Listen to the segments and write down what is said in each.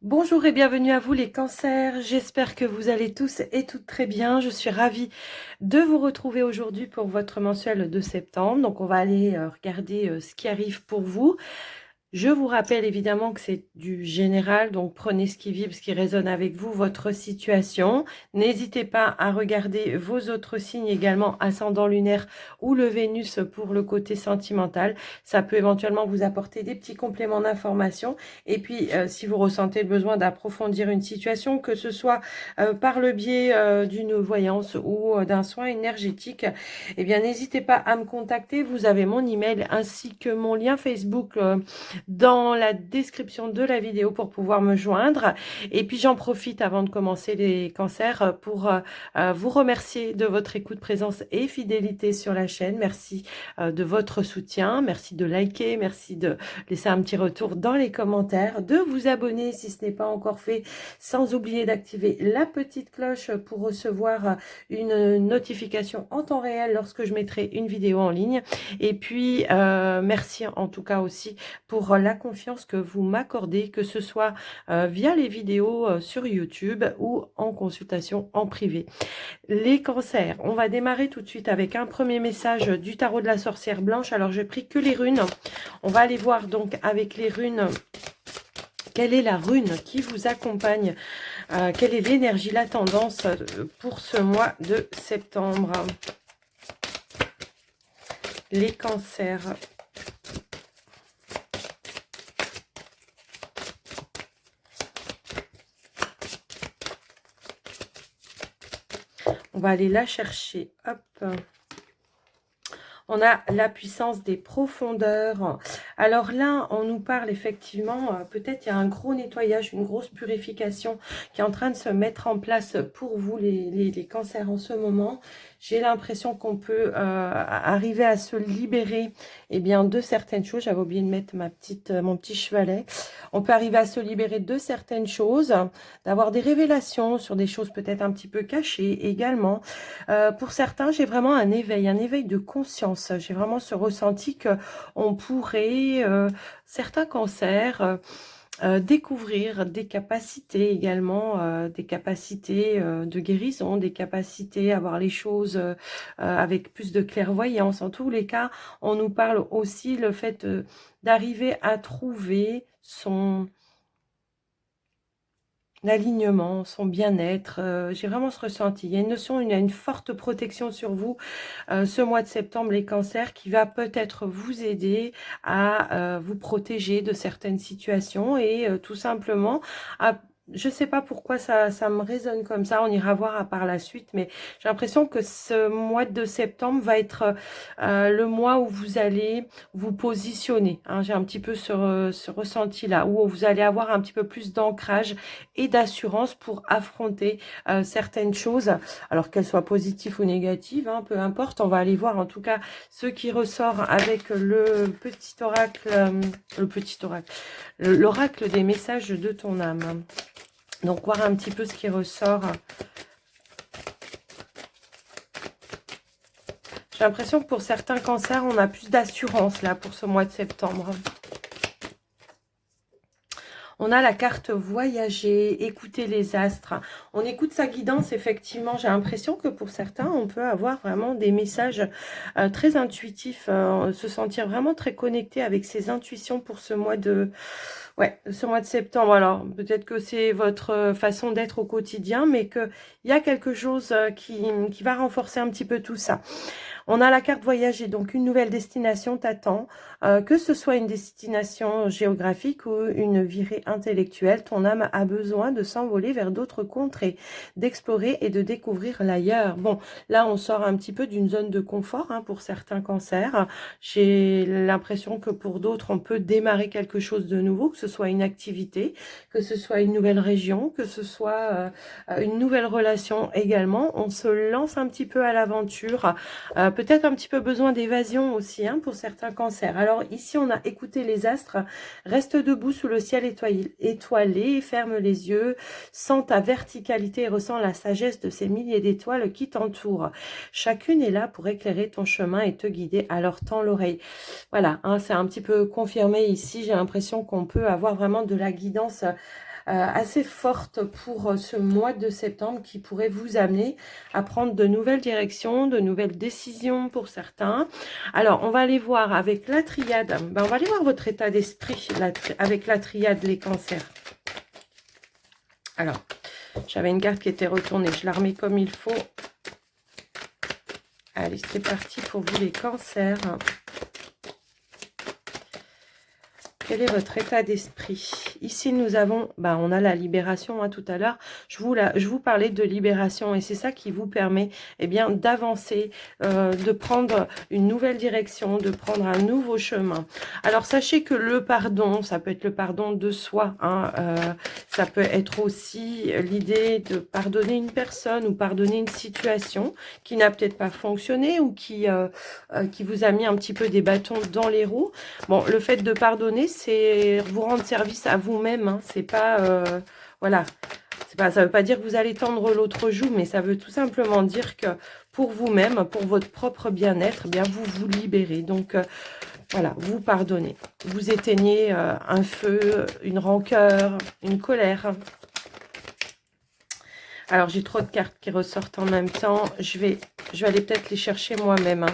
Bonjour et bienvenue à vous les cancers, j'espère que vous allez tous et toutes très bien. Je suis ravie de vous retrouver aujourd'hui pour votre mensuel de septembre. Donc on va aller regarder ce qui arrive pour vous. Je vous rappelle évidemment que c'est du général, donc prenez ce qui vibre, ce qui résonne avec vous, votre situation. N'hésitez pas à regarder vos autres signes également, ascendant lunaire ou le Vénus pour le côté sentimental. Ça peut éventuellement vous apporter des petits compléments d'information. Et puis, si vous ressentez le besoin d'approfondir une situation, que ce soit par le biais d'une voyance ou d'un soin énergétique, eh bien, n'hésitez pas à me contacter. Vous avez mon email ainsi que mon lien Facebook dans la description de la vidéo pour pouvoir me joindre. Et puis j'en profite avant de commencer les cancers pour vous remercier de votre écoute, présence et fidélité sur la chaîne. Merci de votre soutien, merci de liker, merci de laisser un petit retour dans les commentaires, de vous abonner si ce n'est pas encore fait, sans oublier d'activer la petite cloche pour recevoir une notification en temps réel lorsque je mettrai une vidéo en ligne. Et puis merci en tout cas aussi pour la confiance que vous m'accordez, que ce soit via les vidéos sur YouTube ou en consultation en privé. Les cancers, on va démarrer tout de suite avec un premier message du tarot de la sorcière blanche. Alors, j'ai pris que les runes. On va aller voir donc avec les runes, quelle est la rune qui vous accompagne, quelle est l'énergie, la tendance pour ce mois de septembre. Les cancers. On va aller la chercher. Hop. On a la puissance des profondeurs. Alors là, on nous parle effectivement, peut-être il y a un gros nettoyage, une grosse purification qui est en train de se mettre en place pour vous, les cancers en ce moment. J'ai l'impression qu'on peut arriver à se libérer de certaines choses. J'avais oublié de mettre mon petit chevalet. On peut arriver à se libérer de certaines choses, d'avoir des révélations sur des choses peut-être un petit peu cachées également. Pour certains, j'ai vraiment un éveil de conscience. J'ai vraiment ce ressenti qu'on pourrait, certains cancers, découvrir des capacités également, des capacités de guérison, des capacités à voir les choses avec plus de clairvoyance. En tous les cas, on nous parle aussi le fait d'arriver à trouver son l'alignement, son bien-être. J'ai vraiment ce ressenti. Il y a une notion, il y a une forte protection sur vous ce mois de septembre, les cancers, qui va peut-être vous aider à vous protéger de certaines situations et tout simplement à... Je ne sais pas pourquoi ça me résonne comme ça, on ira voir par la suite, mais j'ai l'impression que ce mois de septembre va être le mois où vous allez vous positionner. Hein. J'ai un petit peu ce ressenti-là, où vous allez avoir un petit peu plus d'ancrage et d'assurance pour affronter certaines choses, alors qu'elles soient positives ou négatives, hein, peu importe. On va aller voir en tout cas ce qui ressort avec le petit oracle, l'oracle des messages de ton âme. Donc, voir un petit peu ce qui ressort. J'ai l'impression que pour certains cancers, on a plus d'assurance là pour ce mois de septembre. On a la carte voyager, écouter les astres. On écoute sa guidance, effectivement. J'ai l'impression que pour certains, on peut avoir vraiment des messages très intuitifs, se sentir vraiment très connecté avec ses intuitions pour ce mois de... Ouais, ce mois de septembre. Alors, peut-être que c'est votre façon d'être au quotidien, mais qu'il y a quelque chose qui va renforcer un petit peu tout ça. On a la carte voyager, donc une nouvelle destination t'attend, que ce soit une destination géographique ou une virée intellectuelle. Ton âme a besoin de s'envoler vers d'autres contrées, d'explorer et de découvrir l'ailleurs. Bon, là, on sort un petit peu d'une zone de confort hein, pour certains cancers. J'ai l'impression que pour d'autres, on peut démarrer quelque chose de nouveau, que ce soit une activité, que ce soit une nouvelle région, que ce soit une nouvelle relation également. On se lance un petit peu à l'aventure. Peut-être un petit peu besoin d'évasion aussi hein, pour certains cancers. Alors ici, on a écouté les astres. Reste debout sous le ciel étoilé, ferme les yeux, sens ta verticalité et ressens la sagesse de ces milliers d'étoiles qui t'entourent. Chacune est là pour éclairer ton chemin et te guider, alors tends l'oreille. Voilà, hein, c'est un petit peu confirmé ici. J'ai l'impression qu'on peut avoir vraiment de la guidance assez forte pour ce mois de septembre qui pourrait vous amener à prendre de nouvelles directions, de nouvelles décisions pour certains. Alors, on va aller voir avec la triade, ben, on va aller voir votre état d'esprit avec la triade les cancers. Alors, j'avais une carte qui était retournée, je la remets comme il faut. Allez, c'est parti pour vous les cancers. Quel est votre état d'esprit? Ici, nous avons, bah, on a la libération, hein, tout à l'heure. Je vous parlais de libération et c'est ça qui vous permet eh bien, d'avancer, de prendre une nouvelle direction, de prendre un nouveau chemin. Alors, sachez que le pardon, ça peut être le pardon de soi. Hein, ça peut être aussi l'idée de pardonner une personne ou pardonner une situation qui n'a peut-être pas fonctionné ou qui vous a mis un petit peu des bâtons dans les roues. Bon, le fait de pardonner, c'est vous rendre service à vous-même. Hein. C'est pas, voilà, ça veut pas dire que vous allez tendre l'autre joue, mais ça veut tout simplement dire que pour vous-même, pour votre propre bien-être, eh bien vous vous libérez. Donc voilà, vous pardonnez, vous éteignez un feu, une rancœur, une colère. Alors j'ai trop de cartes qui ressortent en même temps. Je vais aller peut-être les chercher moi-même. Hein.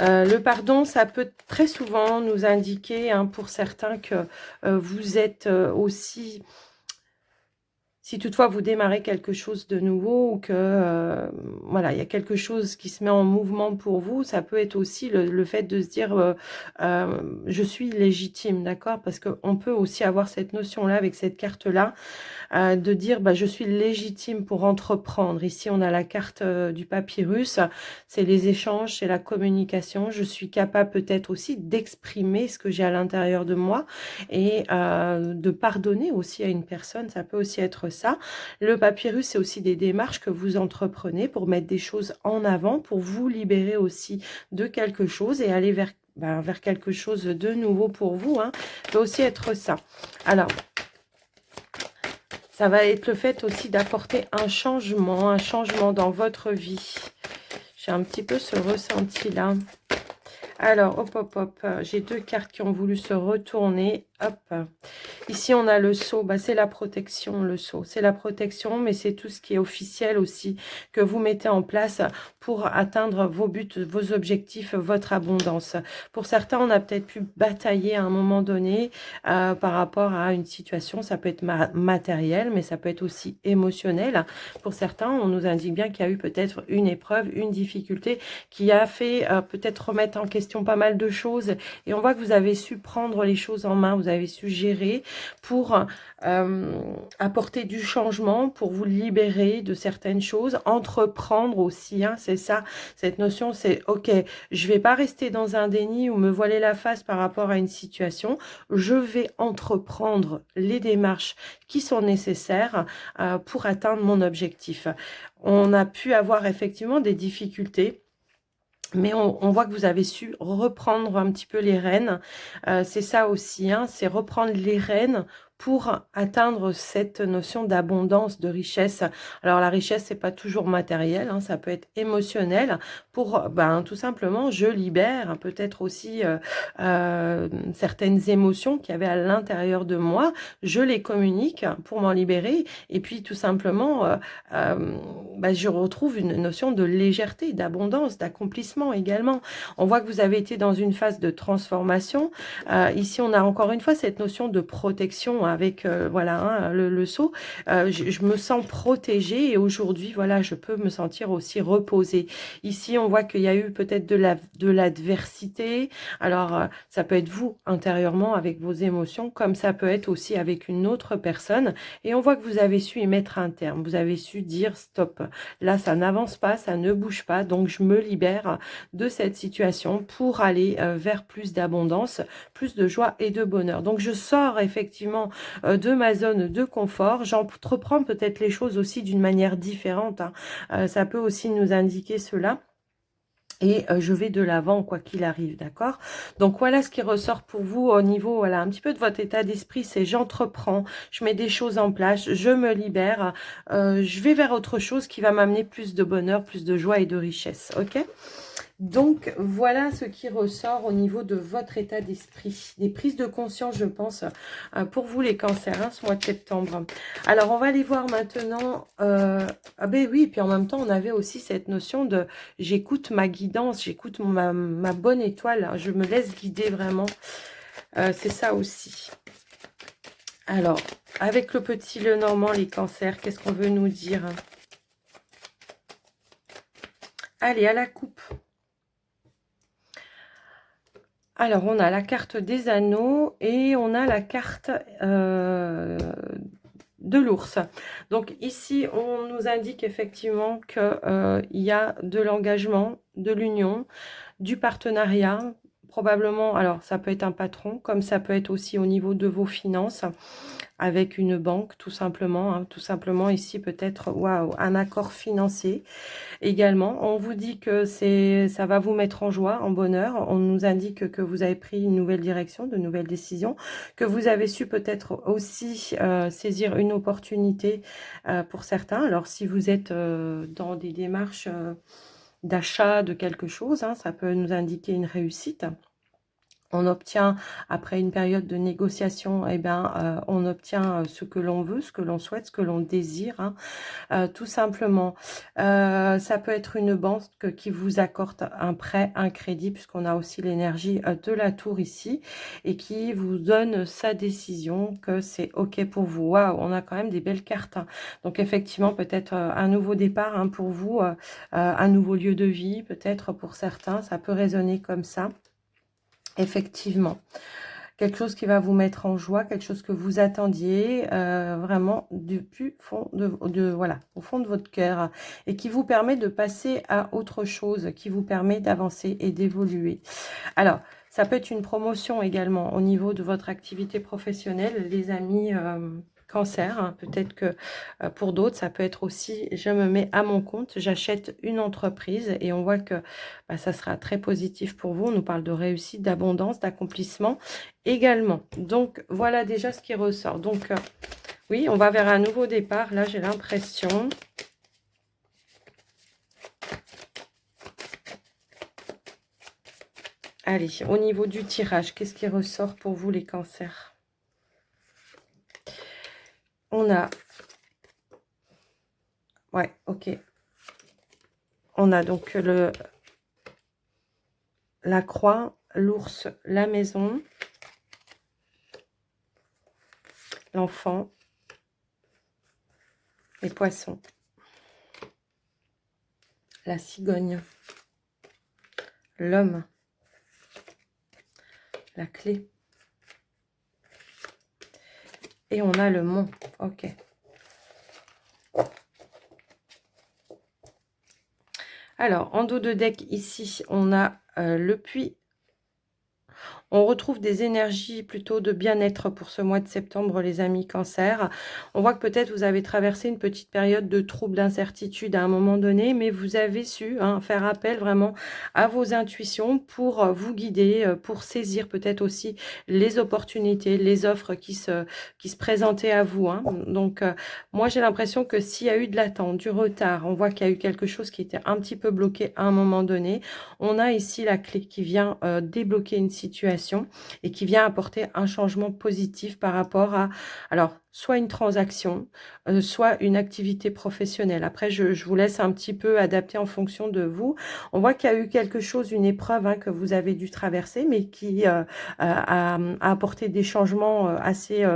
Le pardon, ça peut très souvent nous indiquer, hein, pour certains, que vous êtes aussi, si toutefois vous démarrez quelque chose de nouveau ou que voilà, il y a quelque chose qui se met en mouvement pour vous, ça peut être aussi le fait de se dire je suis légitime, d'accord? Parce qu'on peut aussi avoir cette notion-là avec cette carte-là. De dire bah, je suis légitime pour entreprendre. Ici, on a la carte du papyrus, c'est les échanges, c'est la communication. Je suis capable peut-être aussi d'exprimer ce que j'ai à l'intérieur de moi et de pardonner aussi à une personne, ça peut aussi être ça. Le papyrus, c'est aussi des démarches que vous entreprenez pour mettre des choses en avant, pour vous libérer aussi de quelque chose et aller vers quelque chose de nouveau pour vous. Hein. Ça peut aussi être ça. Alors, ça va être le fait aussi d'apporter un changement dans votre vie. J'ai un petit peu ce ressenti-là. Alors, hop, hop, hop, j'ai deux cartes qui ont voulu se retourner. Hop. Ici, on a le sceau. Bah, c'est la protection, le sceau. C'est la protection, mais c'est tout ce qui est officiel aussi que vous mettez en place pour atteindre vos buts, vos objectifs, votre abondance. Pour certains, on a peut-être pu batailler à un moment donné par rapport à une situation. Ça peut être matériel, mais ça peut être aussi émotionnel. Pour certains, on nous indique bien qu'il y a eu peut-être une épreuve, une difficulté qui a fait peut-être remettre en question pas mal de choses. Et on voit que vous avez su prendre les choses en main, vous avez su gérer pour apporter du changement, pour vous libérer de certaines choses, entreprendre aussi, hein, c'est ça, cette notion, c'est ok, je vais pas rester dans un déni ou me voiler la face par rapport à une situation, je vais entreprendre les démarches qui sont nécessaires pour atteindre mon objectif. On a pu avoir effectivement des difficultés, mais on voit que vous avez su reprendre un petit peu les rênes. C'est ça aussi, hein, c'est reprendre les rênes pour atteindre cette notion d'abondance, de richesse. Alors la richesse, c'est pas toujours matériel, hein, ça peut être émotionnel. Pour, tout simplement, je libère peut-être aussi certaines émotions qu'il y avait à l'intérieur de moi. Je les communique pour m'en libérer. Et puis tout simplement, je retrouve une notion de légèreté, d'abondance, d'accomplissement également. On voit que vous avez été dans une phase de transformation. Ici, on a encore une fois cette notion de protection avec le sceau. Je me sens protégée et aujourd'hui, voilà, je peux me sentir aussi reposée. Ici, on voit qu'il y a eu peut-être de l'adversité. Alors, ça peut être vous intérieurement avec vos émotions, comme ça peut être aussi avec une autre personne. Et on voit que vous avez su y mettre un terme. Vous avez su dire stop. Là, ça n'avance pas, ça ne bouge pas. Donc, je me libère de cette situation pour aller vers plus d'abondance, plus de joie et de bonheur. Donc, je sors effectivement de ma zone de confort. J'entreprends peut-être les choses aussi d'une manière différente. Hein. Ça peut aussi nous indiquer cela. Et je vais de l'avant quoi qu'il arrive, d'accord? Donc voilà ce qui ressort pour vous au niveau, voilà, un petit peu de votre état d'esprit, c'est j'entreprends, je mets des choses en place, je me libère, je vais vers autre chose qui va m'amener plus de bonheur, plus de joie et de richesse, ok? Donc, voilà ce qui ressort au niveau de votre état d'esprit. Des prises de conscience, je pense, pour vous les cancers, hein, ce mois de septembre. Alors, on va aller voir maintenant... ah ben oui, puis en même temps, on avait aussi cette notion de j'écoute ma guidance, j'écoute ma bonne étoile, je me laisse guider vraiment. C'est ça aussi. Alors, avec le petit Lenormand, les cancers, qu'est-ce qu'on veut nous dire? Allez, à la coupe. Alors, on a la carte des anneaux et on a la carte de l'ours. Donc, ici, on nous indique effectivement qu'il y a de l'engagement, de l'union, du partenariat. Probablement, alors ça peut être un patron, comme ça peut être aussi au niveau de vos finances, avec une banque, tout simplement. Hein, tout simplement, ici, peut-être waouh, un accord financier. Également, on vous dit que ça va vous mettre en joie, en bonheur. On nous indique que vous avez pris une nouvelle direction, de nouvelles décisions, que vous avez su peut-être aussi saisir une opportunité pour certains. Alors, si vous êtes dans des démarches d'achat de quelque chose, hein, ça peut nous indiquer une réussite. On obtient, après une période de négociation, eh ben, on obtient ce que l'on veut, ce que l'on souhaite, ce que l'on désire, hein, tout simplement. Ça peut être une banque qui vous accorde un prêt, un crédit, puisqu'on a aussi l'énergie de la tour ici, et qui vous donne sa décision que c'est OK pour vous. Waouh, on a quand même des belles cartes. Hein. Donc effectivement, peut-être un nouveau départ hein, pour vous, un nouveau lieu de vie, peut-être pour certains, ça peut résonner comme ça. Effectivement, quelque chose qui va vous mettre en joie, quelque chose que vous attendiez vraiment du plus fond voilà, au fond de votre cœur et qui vous permet de passer à autre chose, qui vous permet d'avancer et d'évoluer. Alors, ça peut être une promotion également au niveau de votre activité professionnelle, les amis cancer. Hein. Peut-être que pour d'autres, ça peut être aussi, je me mets à mon compte, j'achète une entreprise et on voit que bah, ça sera très positif pour vous. On nous parle de réussite, d'abondance, d'accomplissement également. Donc, voilà déjà ce qui ressort. Donc, oui, on va vers un nouveau départ. Là, j'ai l'impression... Allez, au niveau du tirage, qu'est-ce qui ressort pour vous les cancers? On a... Ouais, ok. On a donc la croix, l'ours, la maison, l'enfant, les poissons, la cigogne, l'homme, la clé. Et on a le mont. Ok. Alors, en dos de deck, ici, on a le puits. On retrouve des énergies plutôt de bien-être pour ce mois de septembre, les amis cancer. On voit que peut-être vous avez traversé une petite période de trouble, d'incertitude à un moment donné, mais vous avez su hein, faire appel vraiment à vos intuitions pour vous guider, pour saisir peut-être aussi les opportunités, les offres qui se présentaient à vous. Hein. Donc, moi, j'ai l'impression que s'il y a eu de l'attente, du retard, on voit qu'il y a eu quelque chose qui était un petit peu bloqué à un moment donné. On a ici la clé qui vient débloquer une situation et qui vient apporter un changement positif par rapport à, alors, soit une transaction, soit une activité professionnelle. Après, je vous laisse un petit peu adapter en fonction de vous. On voit qu'il y a eu quelque chose, une épreuve hein, que vous avez dû traverser, mais qui a apporté des changements assez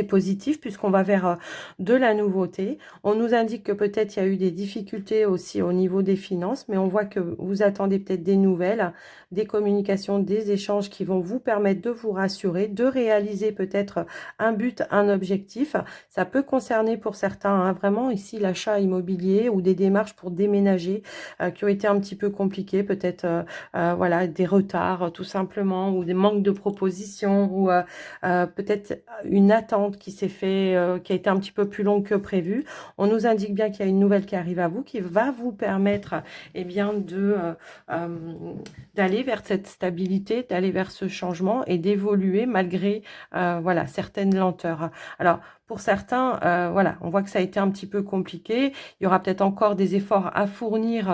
positif puisqu'on va vers de la nouveauté. On nous indique que peut-être il y a eu des difficultés aussi au niveau des finances, mais on voit que vous attendez peut-être des nouvelles, des communications, des échanges qui vont vous permettre de vous rassurer, de réaliser peut-être un but, un objectif. Ça peut concerner pour certains hein, vraiment ici l'achat immobilier ou des démarches pour déménager qui ont été un petit peu compliquées, peut-être voilà, des retards tout simplement ou des manques de propositions ou peut-être une attente attente qui s'est fait, qui a été un petit peu plus longue que prévu. On nous indique bien qu'il y a une nouvelle qui arrive à vous, qui va vous permettre, eh bien, d'aller vers cette stabilité, d'aller vers ce changement et d'évoluer malgré, voilà, certaines lenteurs. Alors, pour certains, voilà, on voit que ça a été un petit peu compliqué. Il y aura peut-être encore des efforts à fournir,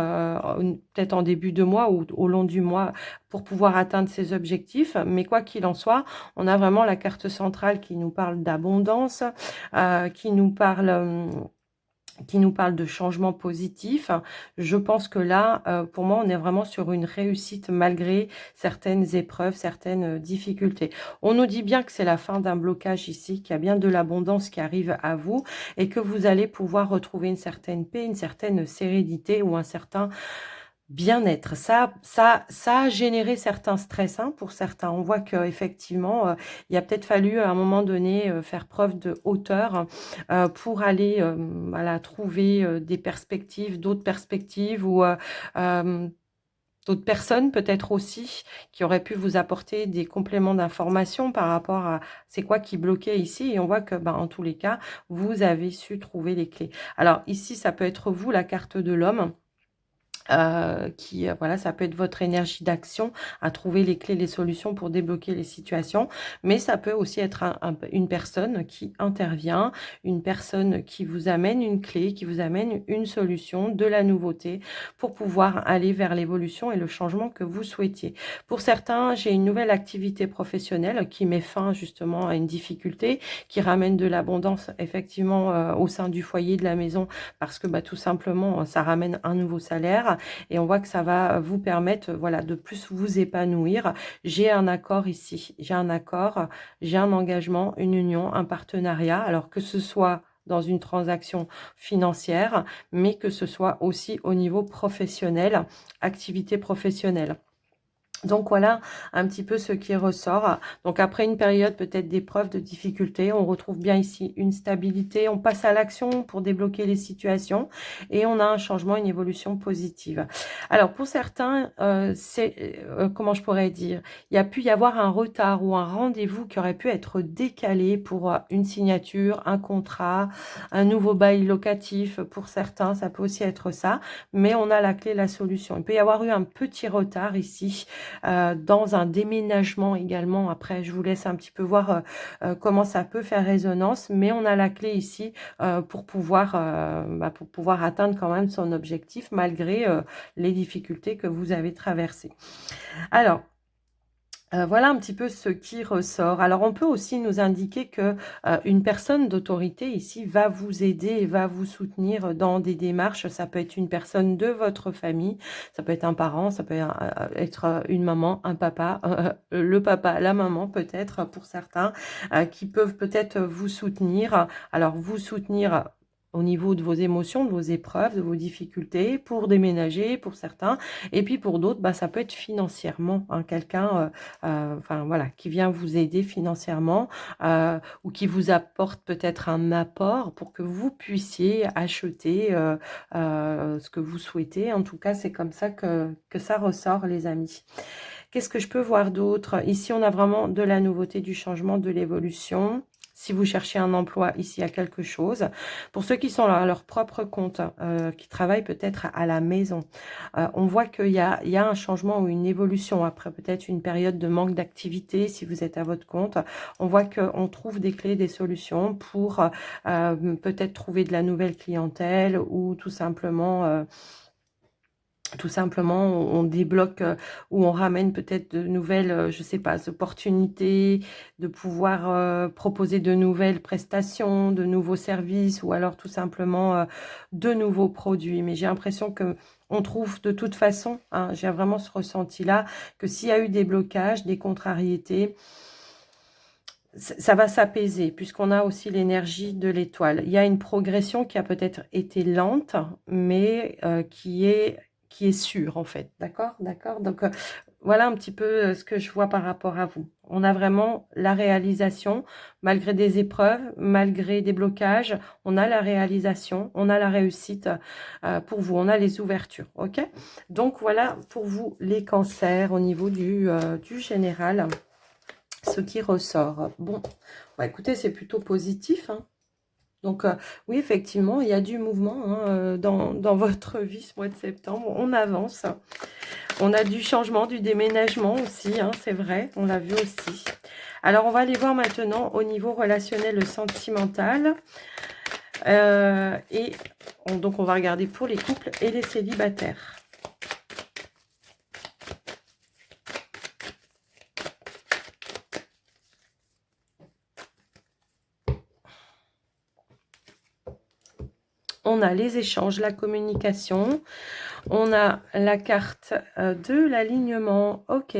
peut-être en début de mois ou au long du mois pour pouvoir atteindre ces objectifs. Mais quoi qu'il en soit, on a vraiment la carte centrale qui nous parle d'abondance, qui nous parle... qui nous parle de changement positif. Je pense que là, pour moi, on est vraiment sur une réussite malgré certaines épreuves, certaines difficultés. On nous dit bien que c'est la fin d'un blocage ici, qu'il y a bien de l'abondance qui arrive à vous et que vous allez pouvoir retrouver une certaine paix, une certaine sérénité ou un certain bien-être. Ça a généré certains stress, hein, pour certains. On voit qu'effectivement, il a peut-être fallu à un moment donné faire preuve de hauteur pour aller voilà, trouver des perspectives, d'autres perspectives ou d'autres personnes peut-être aussi qui auraient pu vous apporter des compléments d'information par rapport à c'est quoi qui bloquait ici. Et on voit que en tous les cas, vous avez su trouver les clés. Alors ici, ça peut être vous, la carte de l'homme. Voilà, ça peut être votre énergie d'action à trouver les clés, les solutions pour débloquer les situations, mais ça peut aussi être une personne qui intervient, une personne qui vous amène une clé, qui vous amène une solution, de la nouveauté pour pouvoir aller vers l'évolution et le changement que vous souhaitiez. Pour certains, j'ai une nouvelle activité professionnelle qui met fin justement à une difficulté, qui ramène de l'abondance effectivement au sein du foyer, de la maison, parce que tout simplement, ça ramène un nouveau salaire. Et on voit que ça va vous permettre, voilà, de plus vous épanouir. J'ai un accord ici, j'ai un accord, j'ai un engagement, une union, un partenariat. Alors que ce soit dans une transaction financière, mais que ce soit aussi au niveau professionnel, activité professionnelle. Donc voilà un petit peu ce qui ressort. Donc après une période peut-être d'épreuve, de difficulté, on retrouve bien ici une stabilité. On passe à l'action pour débloquer les situations et on a un changement, une évolution positive. Alors pour certains, comment je pourrais dire, il y a pu y avoir un retard ou un rendez-vous qui aurait pu être décalé pour une signature, un contrat, un nouveau bail locatif. Pour certains, ça peut aussi être ça, mais on a la clé, la solution. Il peut y avoir eu un petit retard ici dans un déménagement également. Après, je vous laisse un petit peu voir comment ça peut faire résonance, mais on a la clé ici pour pouvoir atteindre quand même son objectif malgré les difficultés que vous avez traversées. Alors, voilà un petit peu ce qui ressort. Alors, on peut aussi nous indiquer que une personne d'autorité ici va vous aider et va vous soutenir dans des démarches. Ça peut être une personne de votre famille, ça peut être un parent, ça peut être une maman, un papa, le papa, la maman peut-être pour certains, qui peuvent peut-être vous soutenir. Alors, vous soutenir au niveau de vos émotions, de vos épreuves, de vos difficultés, pour déménager, pour certains. Et puis pour d'autres, ça peut être financièrement, hein, quelqu'un enfin voilà, qui vient vous aider financièrement ou qui vous apporte peut-être un apport pour que vous puissiez acheter ce que vous souhaitez. En tout cas, c'est comme ça que ça ressort, les amis. Qu'est-ce que je peux voir d'autre? Ici, on a vraiment de la nouveauté, du changement, de l'évolution. Si vous cherchez un emploi, ici, il y a quelque chose. Pour ceux qui sont à leur propre compte, qui travaillent peut-être à la maison, on voit qu'il y a un changement ou une évolution après peut-être une période de manque d'activité. Si vous êtes à votre compte, on voit qu'on trouve des clés, des solutions pour peut-être trouver de la nouvelle clientèle ou tout simplement on débloque ou on ramène peut-être de nouvelles, je sais pas, opportunités, de pouvoir proposer de nouvelles prestations, de nouveaux services ou alors tout simplement de nouveaux produits. Mais j'ai l'impression que on trouve de toute façon, hein, j'ai vraiment ce ressenti-là, que s'il y a eu des blocages, des contrariétés, ça va s'apaiser puisqu'on a aussi l'énergie de l'étoile. Il y a une progression qui a peut-être été lente, mais qui est sûre en fait. D'accord? D'accord? Donc voilà un petit peu ce que je vois par rapport à vous. On a vraiment la réalisation, malgré des épreuves, malgré des blocages, on a la réalisation, on a la réussite pour vous, on a les ouvertures. Ok? Donc voilà pour vous les cancers au niveau du général. ce qui ressort. Bon, bah, écoutez, c'est plutôt positif, hein. Donc, oui, effectivement, il y a du mouvement hein, dans votre vie ce mois de septembre. On avance. On a du changement, du déménagement aussi, hein, c'est vrai. On l'a vu aussi. Alors, on va aller voir maintenant au niveau relationnel sentimental. Donc, on va regarder pour les couples et les célibataires. On a les échanges, la communication. On a la carte de l'alignement. Ok.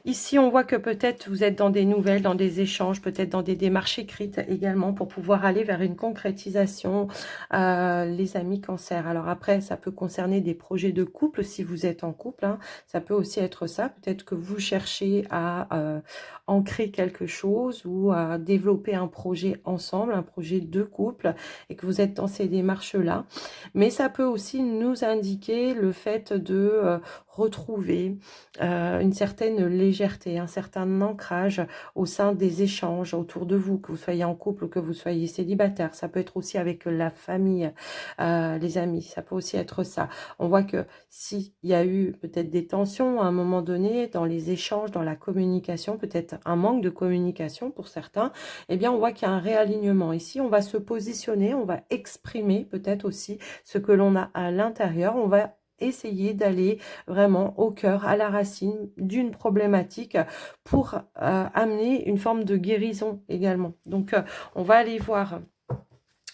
Ici, on voit que peut-être vous êtes dans des nouvelles, dans des échanges, peut-être dans des démarches écrites également pour pouvoir aller vers une concrétisation, les amis cancer. Alors après, ça peut concerner des projets de couple si vous êtes en couple. Hein. Ça peut aussi être ça. Peut-être que vous cherchez à ancrer quelque chose ou à développer un projet ensemble, un projet de couple et que vous êtes dans ces démarches-là. Mais ça peut aussi nous indiquer le fait de retrouver une certaine légèreté, un certain ancrage au sein des échanges autour de vous, que vous soyez en couple ou que vous soyez célibataire. Ça peut être aussi avec la famille, les amis, ça peut aussi être ça. On voit que s'il y a eu peut-être des tensions à un moment donné dans les échanges, dans la communication, peut-être un manque de communication pour certains, eh bien on voit qu'il y a un réalignement. Ici, on va se positionner, on va exprimer peut-être aussi ce que l'on a à l'intérieur, on va essayer d'aller vraiment au cœur, à la racine d'une problématique pour amener une forme de guérison également. Donc, on va aller voir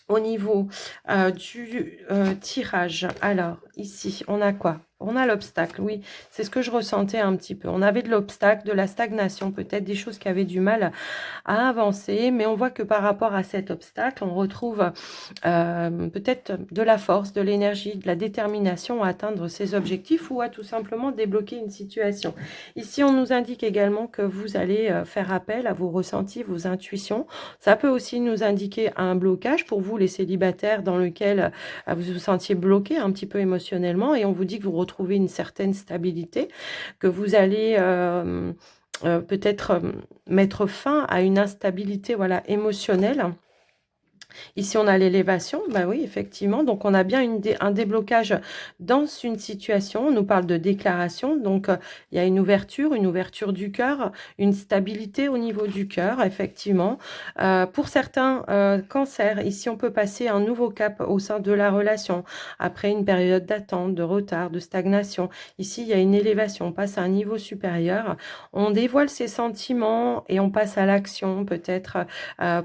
au niveau du tirage. Alors, ici, on a quoi? On a l'obstacle, oui, c'est ce que je ressentais un petit peu. On avait de l'obstacle, de la stagnation, peut-être des choses qui avaient du mal à avancer, mais on voit que par rapport à cet obstacle, on retrouve peut-être de la force, de l'énergie, de la détermination à atteindre ses objectifs ou à tout simplement débloquer une situation. Ici, on nous indique également que vous allez faire appel à vos ressentis, vos intuitions. Ça peut aussi nous indiquer un blocage pour vous, les célibataires, dans lequel vous vous sentiez bloqué un petit peu émotionnellement et on vous dit que vous retrouvez une certaine stabilité, que vous allez peut-être mettre fin à une instabilité voilà, émotionnelle. Ici, on a l'élévation. Ben oui, effectivement. Donc, on a bien un déblocage dans une situation. On nous parle de déclaration. Donc, il y a une ouverture du cœur, une stabilité au niveau du cœur, effectivement. Pour certains cancers, ici, on peut passer un nouveau cap au sein de la relation après une période d'attente, de retard, de stagnation. Ici, il y a une élévation. On passe à un niveau supérieur. On dévoile ses sentiments et on passe à l'action, peut-être,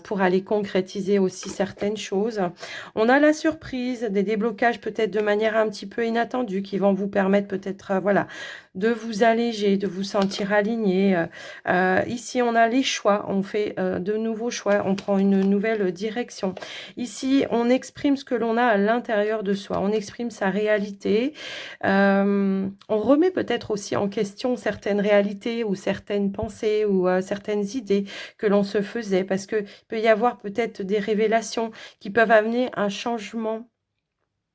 pour aller concrétiser aussi certaines choses. On a la surprise, des déblocages peut-être de manière un petit peu inattendue qui vont vous permettre peut-être voilà, de vous alléger, de vous sentir aligné. Ici, on a les choix, on fait de nouveaux choix, on prend une nouvelle direction. Ici, on exprime ce que l'on a à l'intérieur de soi, on exprime sa réalité. On remet peut-être aussi en question certaines réalités ou certaines pensées ou certaines idées que l'on se faisait parce qu'il peut y avoir peut-être des révélations qui peuvent amener un changement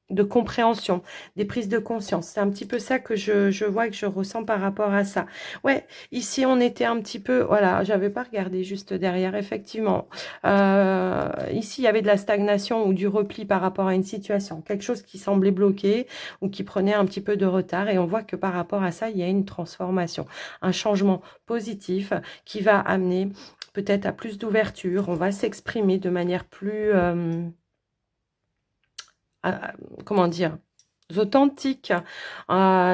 de compréhension, des prises de conscience. C'est un petit peu ça que je vois et que je ressens par rapport à ça. Ouais, ici, on était un petit peu... Voilà, j'avais pas regardé juste derrière, effectivement. Ici, il y avait de la stagnation ou du repli par rapport à une situation. Quelque chose qui semblait bloqué ou qui prenait un petit peu de retard. Et on voit que par rapport à ça, il y a une transformation, un changement positif qui va amener peut-être à plus d'ouverture. On va s'exprimer de manière plus... comment dire, authentiques.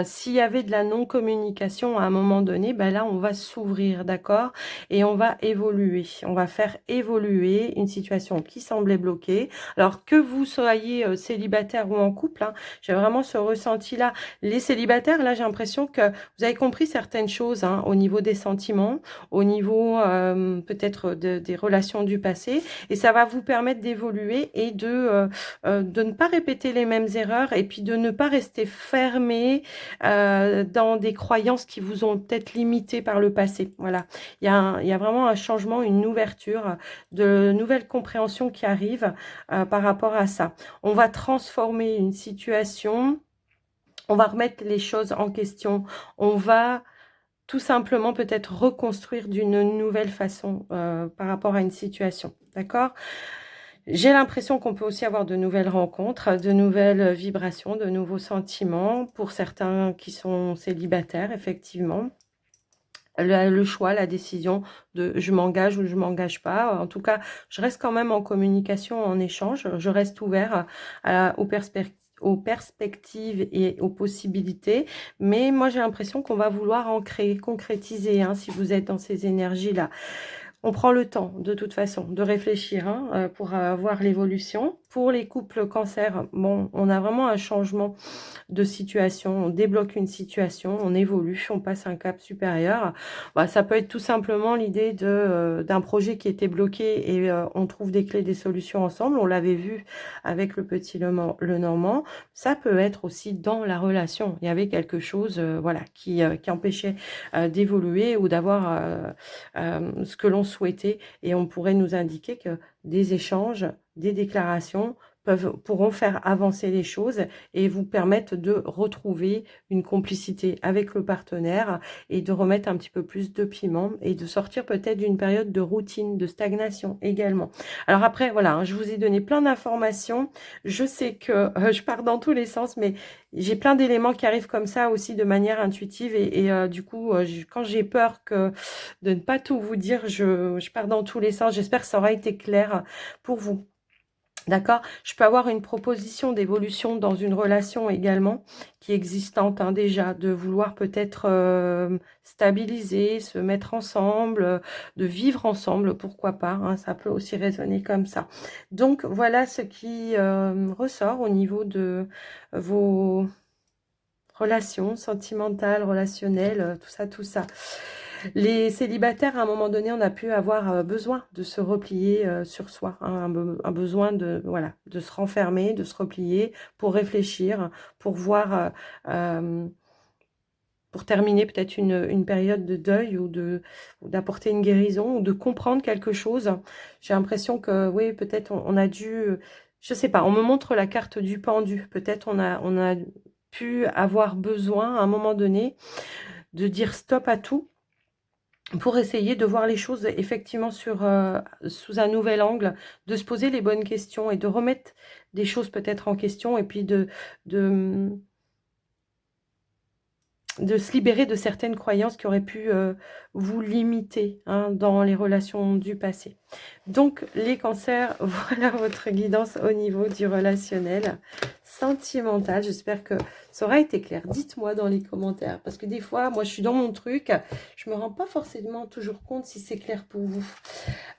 S'il y avait de la non-communication à un moment donné, ben là, on va s'ouvrir, d'accord? Et on va évoluer. On va faire évoluer une situation qui semblait bloquée. Alors, que vous soyez célibataire ou en couple, hein, j'ai vraiment ce ressenti-là. Les célibataires, là, j'ai l'impression que vous avez compris certaines choses hein, au niveau des sentiments, au niveau peut-être des relations du passé. Et ça va vous permettre d'évoluer et de ne pas répéter les mêmes erreurs et puis de ne pas rester fermé dans des croyances qui vous ont peut-être limité par le passé. Voilà, il y a vraiment un changement, une ouverture, de nouvelles compréhensions qui arrivent par rapport à ça. On va transformer une situation, on va remettre les choses en question, on va tout simplement peut-être reconstruire d'une nouvelle façon par rapport à une situation, d'accord? J'ai l'impression qu'on peut aussi avoir de nouvelles rencontres, de nouvelles vibrations, de nouveaux sentiments, pour certains qui sont célibataires, effectivement. Le choix, la décision de je m'engage ou je m'engage pas. En tout cas, je reste quand même en communication, en échange. Je reste ouvert aux perspectives et aux possibilités. Mais moi, j'ai l'impression qu'on va vouloir ancrer, concrétiser, hein, si vous êtes dans ces énergies-là. On prend le temps, de toute façon, de réfléchir hein, pour voir l'évolution. Pour les couples cancer, bon, on a vraiment un changement de situation, on débloque une situation, on évolue, on passe un cap supérieur. Bah, ça peut être tout simplement l'idée d'un projet qui était bloqué et on trouve des clés, des solutions ensemble. On l'avait vu avec le petit le Normand. Ça peut être aussi dans la relation. Il y avait quelque chose voilà, qui empêchait d'évoluer ou d'avoir ce que l'on souhaitait. Et on pourrait nous indiquer que des échanges, des déclarations pourront faire avancer les choses et vous permettre de retrouver une complicité avec le partenaire et de remettre un petit peu plus de piment et de sortir peut-être d'une période de routine, de stagnation également. Alors après, voilà, hein, je vous ai donné plein d'informations. Je sais que je pars dans tous les sens, mais j'ai plein d'éléments qui arrivent comme ça aussi de manière intuitive et du coup, quand j'ai peur de ne pas tout vous dire, je pars dans tous les sens. J'espère que ça aura été clair pour vous. D'accord? Je peux avoir une proposition d'évolution dans une relation également, qui est existante hein, déjà, de vouloir peut-être stabiliser, se mettre ensemble, de vivre ensemble, pourquoi pas, hein, ça peut aussi résonner comme ça. Donc voilà ce qui ressort au niveau de vos relations sentimentales, relationnelles, tout ça, tout ça. Les célibataires, à un moment donné, on a pu avoir besoin de se replier sur soi, hein, un besoin de, voilà, de se renfermer, de se replier pour réfléchir, pour voir, pour terminer peut-être une période de deuil ou d'apporter une guérison ou de comprendre quelque chose. J'ai l'impression que, oui, peut-être on a dû, je sais pas, on me montre la carte du pendu. Peut-être on a pu avoir besoin à un moment donné de dire stop à tout pour essayer de voir les choses effectivement sous un nouvel angle, de se poser les bonnes questions et de remettre des choses peut-être en question et puis de, de se libérer de certaines croyances qui auraient pu vous limiter hein, dans les relations du passé. Donc, les cancers, voilà votre guidance au niveau du relationnel sentimental. J'espère que ça aura été clair. Dites-moi dans les commentaires, parce que des fois, moi, je suis dans mon truc, je me rends pas forcément toujours compte si c'est clair pour vous.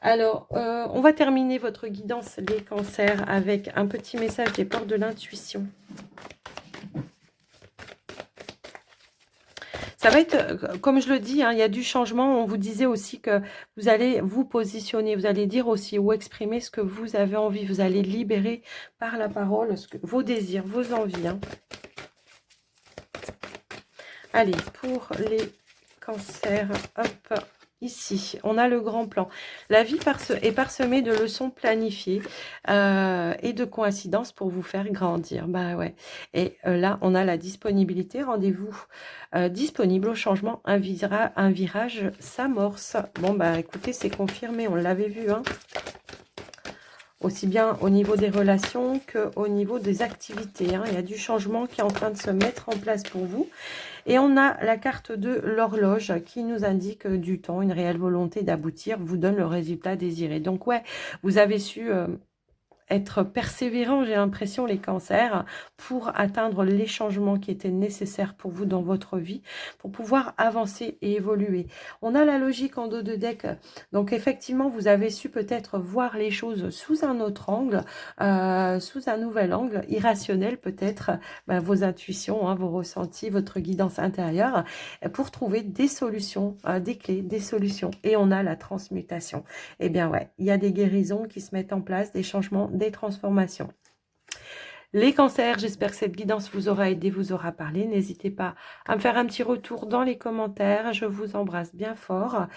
Alors, on va terminer votre guidance, les cancers, avec un petit message des portes de l'intuition. Ça va être, comme je le dis, hein, il y a du changement. On vous disait aussi que vous allez vous positionner, vous allez dire aussi ou exprimer ce que vous avez envie. Vous allez libérer par la parole vos désirs, vos envies. Hein. Allez, pour les cancers, hop, ici, on a le grand plan. La vie est parsemée de leçons planifiées et de coïncidences pour vous faire grandir. Bah ouais. Et là, on a la disponibilité. Rendez-vous disponible au changement. Un virage s'amorce. Bon, bah écoutez, c'est confirmé. On l'avait vu, hein. Aussi bien au niveau des relations qu'au niveau des activités. Hein. Il y a du changement qui est en train de se mettre en place pour vous. Et on a la carte de l'horloge qui nous indique du temps, une réelle volonté d'aboutir vous donne le résultat désiré. Donc ouais, vous avez su être persévérant, j'ai l'impression, les cancers, pour atteindre les changements qui étaient nécessaires pour vous dans votre vie, pour pouvoir avancer et évoluer. On a la logique en dos de deck, donc effectivement, vous avez su peut-être voir les choses sous un autre angle, sous un nouvel angle, irrationnel peut-être, vos intuitions, hein, vos ressentis, votre guidance intérieure, pour trouver des solutions, des clés, des solutions. Et on a la transmutation. Eh bien ouais, il y a des guérisons qui se mettent en place, des changements, des transformations. Les cancers, j'espère que cette guidance vous aura aidé, vous aura parlé. N'hésitez pas à me faire un petit retour dans les commentaires. Je vous embrasse bien fort.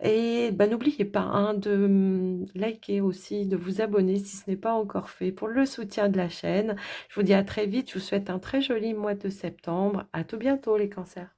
Et n'oubliez pas hein, de liker aussi, de vous abonner si ce n'est pas encore fait pour le soutien de la chaîne. Je vous dis à très vite. Je vous souhaite un très joli mois de septembre. À tout bientôt les cancers.